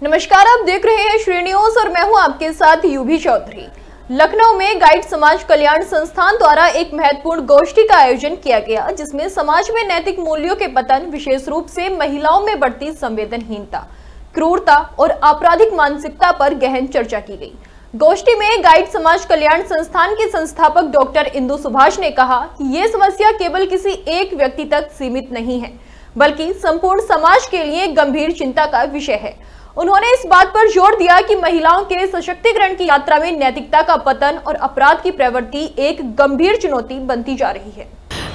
नमस्कार, आप देख रहे हैं श्री न्यूज और मैं हूं आपके साथ यूभी चौधरी। लखनऊ में गाइड समाज कल्याण संस्थान द्वारा एक महत्वपूर्ण गोष्ठी का आयोजन किया गया, जिसमें समाज में नैतिक मूल्यों के पतन, विशेष रूप से महिलाओं में बढ़ती संवेदनहीनता, क्रूरता और आपराधिक मानसिकता पर गहन चर्चा की गई। गोष्ठी में गाइड समाज कल्याण संस्थान के संस्थापक डॉक्टर इंदु सुभाष ने कहा कि ये समस्या केवल किसी एक व्यक्ति तक सीमित नहीं है, बल्कि संपूर्ण समाज के लिए गंभीर चिंता का विषय है। उन्होंने इस बात पर जोर दिया कि महिलाओं के सशक्तिकरण की यात्रा में नैतिकता का पतन और अपराध की प्रवृत्ति एक गंभीर चुनौती बनती जा रही है।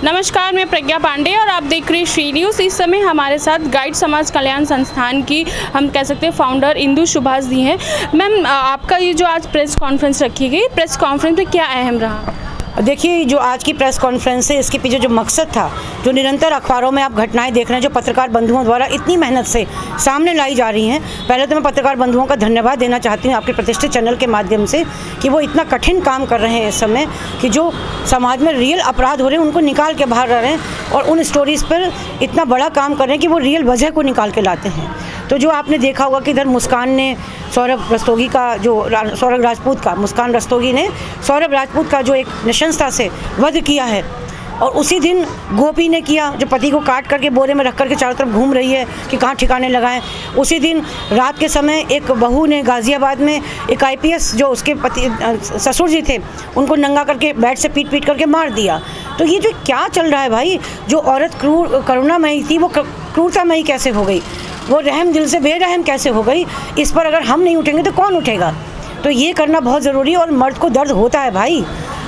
नमस्कार, मैं प्रज्ञा पांडे और आप देख रहे हैं श्री न्यूज़। इस समय हमारे साथ गाइड समाज कल्याण संस्थान की हम कह सकते हैं फाउंडर इंदु सुभाष जी हैं। मैम, आपका ये जो आज प्रेस कॉन्फ्रेंस रखी गई, प्रेस कॉन्फ्रेंस में क्या अहम रहा? देखिए, जो आज की प्रेस कॉन्फ्रेंस है, इसके पीछे जो मकसद था, जो निरंतर अखबारों में आप घटनाएं देख रहे हैं, जो पत्रकार बंधुओं द्वारा इतनी मेहनत से सामने लाई जा रही हैं। पहले तो मैं पत्रकार बंधुओं का धन्यवाद देना चाहती हूं आपके प्रतिष्ठित चैनल के माध्यम से कि वो इतना कठिन काम कर रहे हैं इस समय कि जो समाज में रियल अपराध हो रहे हैं उनको निकाल के बाहर आ रहे हैं और उन स्टोरीज़ पर इतना बड़ा काम कर रहे हैं कि वो रियल वजह को निकाल के लाते हैं। तो जो आपने देखा होगा कि इधर मुस्कान ने सौरभ रस्तोगी का सौरभ राजपूत का जो एक नृशंसता से वध किया है, और उसी दिन गोपी ने किया, जो पति को काट करके बोरे में रख करके चारों तरफ घूम रही है कि कहाँ ठिकाने लगाएं। उसी दिन रात के समय एक बहू ने गाज़ियाबाद में एक IPS जो उसके पति ससुर जी थे, उनको नंगा करके बेड से पीट करके मार दिया। तो ये जो क्या चल रहा है भाई, जो औरत करुणामयी थी वो क्रूरतामयी कैसे हो गई, वो रहम दिल से बेरहम कैसे हो गई? इस पर अगर हम नहीं उठेंगे तो कौन उठेगा? तो ये करना बहुत ज़रूरी है। और मर्द को दर्द होता है भाई,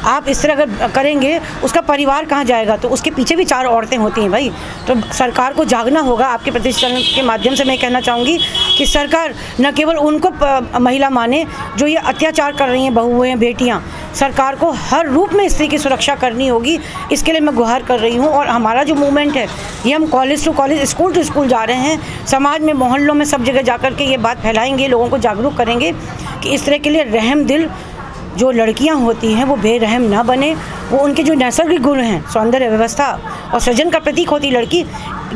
आप इस तरह अगर करेंगे उसका परिवार कहाँ जाएगा? तो उसके पीछे भी 4 औरतें होती हैं भाई। तो सरकार को जागना होगा। आपके प्रतिष्ठान के माध्यम से मैं कहना चाहूँगी कि सरकार न केवल उनको महिला माने जो ये अत्याचार कर रही हैं, बहुएँ बेटियाँ, सरकार को हर रूप में स्त्री की सुरक्षा करनी होगी। इसके लिए मैं गुहार कर रही हूँ। और हमारा जो मूवमेंट है, ये हम college to college, school to school जा रहे हैं, समाज में, मोहल्लों में, सब जगह जा कर के ये बात फैलाएंगे, लोगों को जागरूक करेंगे कि इस तरह के लिए रहम दिल जो लड़कियां होती हैं वो बेरहम ना बने। वो उनके जो नैसर्गिक गुण हैं, सौंदर्य, व्यवस्था और सृजन का प्रतीक होती लड़की,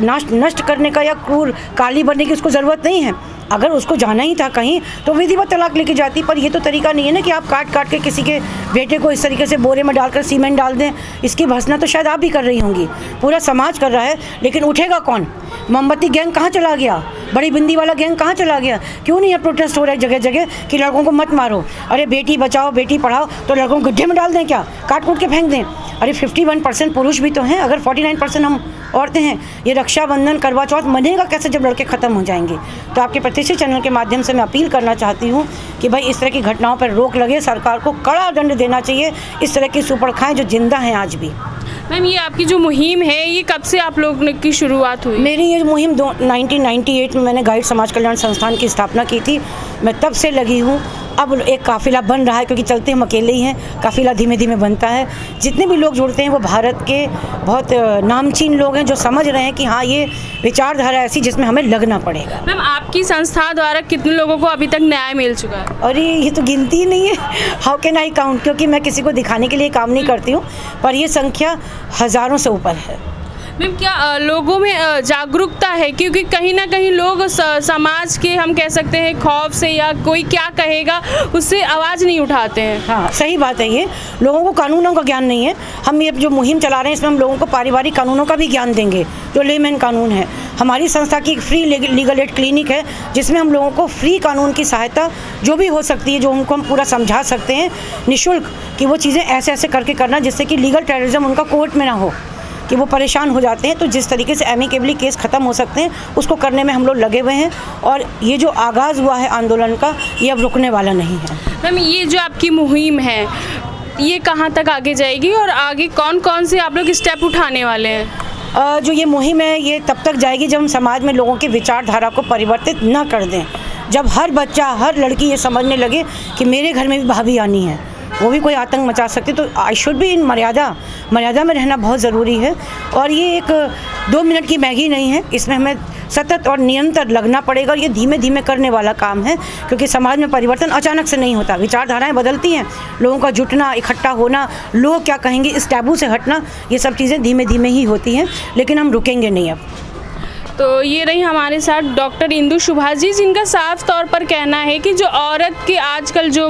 नष्ट करने का या क्रूर काली बनने की उसको ज़रूरत नहीं है। अगर उसको जाना ही था कहीं तो विधिवत तलाक लेके जाती। पर ये तो तरीका नहीं है ना कि आप काट के किसी के बेटे को इस तरीके से बोरे में डालकर सीमेंट डाल दें। इसकी भर्त्सना तो शायद आप भी कर रही होंगी, पूरा समाज कर रहा है, लेकिन उठेगा कौन? मोमबत्ती गैंग कहाँ चला गया? बड़ी बिंदी वाला गैंग कहाँ चला गया? क्यों नहीं है प्रोटेस्ट हो रहा है जगह जगह कि लड़कों को मत मारो? अरे बेटी बचाओ बेटी पढ़ाओ, तो लड़कों को गड्ढे में डाल दें क्या? काट कूट के फेंक दें? अरे 51% पुरुष भी तो हैं, अगर 49% हम औरतें हैं। ये रक्षाबंधन, करवा चौथ मनेगा कैसे जब लड़के ख़त्म हो जाएंगे? तो आपके प्रतिष्ठित चैनल के माध्यम से मैं अपील करना चाहती हूँ कि भाई इस तरह की घटनाओं पर रोक लगे, सरकार को कड़ा दंड देना चाहिए इस तरह की सुपरखाएँ जो जिंदा हैं आज भी। मैम, ये आपकी जो मुहिम है, ये कब से आप लोगों की शुरुआत हुई? मेरी ये मुहिम 1998 में मैंने गाइड समाज कल्याण संस्थान की स्थापना की थी। मैं तब से लगी हूँ। अब एक काफ़िला बन रहा है, क्योंकि चलते हम अकेले ही हैं, काफ़िला धीमे धीमे बनता है। जितने भी लोग जुड़ते हैं वो भारत के बहुत नामचीन लोग हैं जो समझ रहे हैं कि हाँ, ये विचारधारा ऐसी जिसमें हमें लगना पड़ेगा। मैम, आपकी संस्था द्वारा कितने लोगों को अभी तक न्याय मिल चुका है? अरे ये तो गिनती ही नहीं है, हाउ कैन आई काउंट, क्योंकि मैं किसी को दिखाने के लिए काम नहीं करती हूँ, पर ये संख्या हज़ारों से ऊपर है। मैम, क्या लोगों में जागरूकता है? क्योंकि कहीं ना कहीं लोग समाज के, हम कह सकते हैं, खौफ से या कोई क्या कहेगा उससे आवाज़ नहीं उठाते हैं। हाँ, सही बात है। ये लोगों को कानूनों का ज्ञान नहीं है। हम ये जो मुहिम चला रहे हैं इसमें हम लोगों को पारिवारिक कानूनों का भी ज्ञान देंगे, जो लेमैन कानून है। हमारी संस्था की एक फ्री लीगल एड क्लिनिक है, जिसमें हम लोगों को फ्री कानून की सहायता जो भी हो सकती है, जो उनको हम पूरा समझा सकते हैं निःशुल्क, कि वो चीज़ें ऐसे ऐसे करके करना जिससे कि लीगल टेररिज्म उनका कोर्ट में ना हो, कि वो परेशान हो जाते हैं। तो जिस तरीके से एमिकेबली केस ख़त्म हो सकते हैं उसको करने में हम लोग लगे हुए हैं। और ये जो आगाज़ हुआ है आंदोलन का, ये अब रुकने वाला नहीं है। मैम, ये जो आपकी मुहिम है, ये कहाँ तक आगे जाएगी और आगे कौन कौन से आप लोग स्टेप उठाने वाले हैं? जो ये मुहिम है ये तब तक जाएगी जब हम समाज में लोगों की विचारधारा को परिवर्तित न कर दें। जब हर बच्चा, हर लड़की ये समझने लगे कि मेरे घर में भी भाभी आनी है, वो भी कोई आतंक मचा सकती, तो आई शुड बी इन मर्यादा में रहना बहुत ज़रूरी है। और ये एक 2 मिनट की मैगी नहीं है, इसमें हमें सतत और निरंतर लगना पड़ेगा। और ये धीमे धीमे करने वाला काम है, क्योंकि समाज में परिवर्तन अचानक से नहीं होता। विचारधाराएं बदलती हैं, लोगों का जुटना, इकट्ठा होना, लोग क्या कहेंगे, इस टैबू से हटना, ये सब चीज़ें धीमे धीमे ही होती हैं, लेकिन हम रुकेंगे नहीं अब। तो ये रही हमारे साथ डॉक्टर इंदु सुभाष जी, जिनका साफ तौर पर कहना है कि जो औरत की आजकल जो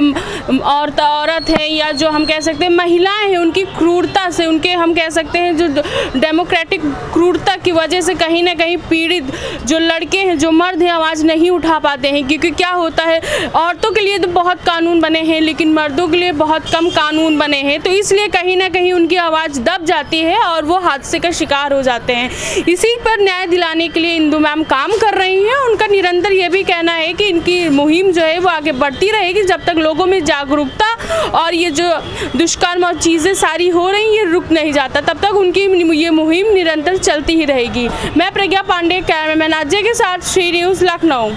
औरत है या जो हम कह सकते हैं महिलाएं हैं, उनकी क्रूरता से, उनके हम कह सकते हैं जो डेमोक्रेटिक क्रूरता की वजह से कहीं ना कहीं पीड़ित जो लड़के हैं, जो मर्द हैं, आवाज़ नहीं उठा पाते हैं। क्योंकि क्या होता है, औरतों के लिए तो बहुत कानून बने हैं लेकिन मर्दों के लिए बहुत कम कानून बने हैं, तो इसलिए कहीं ना कहीं उनकी आवाज़ दब जाती है और वो हादसे का शिकार हो जाते हैं। इसी पर न्याय दिलाने के लिए इंदु मैम काम कर रही हैं। उनका निरंतर ये भी कहना है कि इनकी मुहिम जो है वो आगे बढ़ती रहेगी जब तक लोगों में जागरूकता और ये जो दुष्कर्म और चीज़ें सारी हो रही ये रुक नहीं जाता, तब तक उनकी ये मुहिम निरंतर चलती ही रहेगी। मैं प्रज्ञा पांडे, कैमरामैन अजय के साथ श्री न्यूज़ लखनऊ।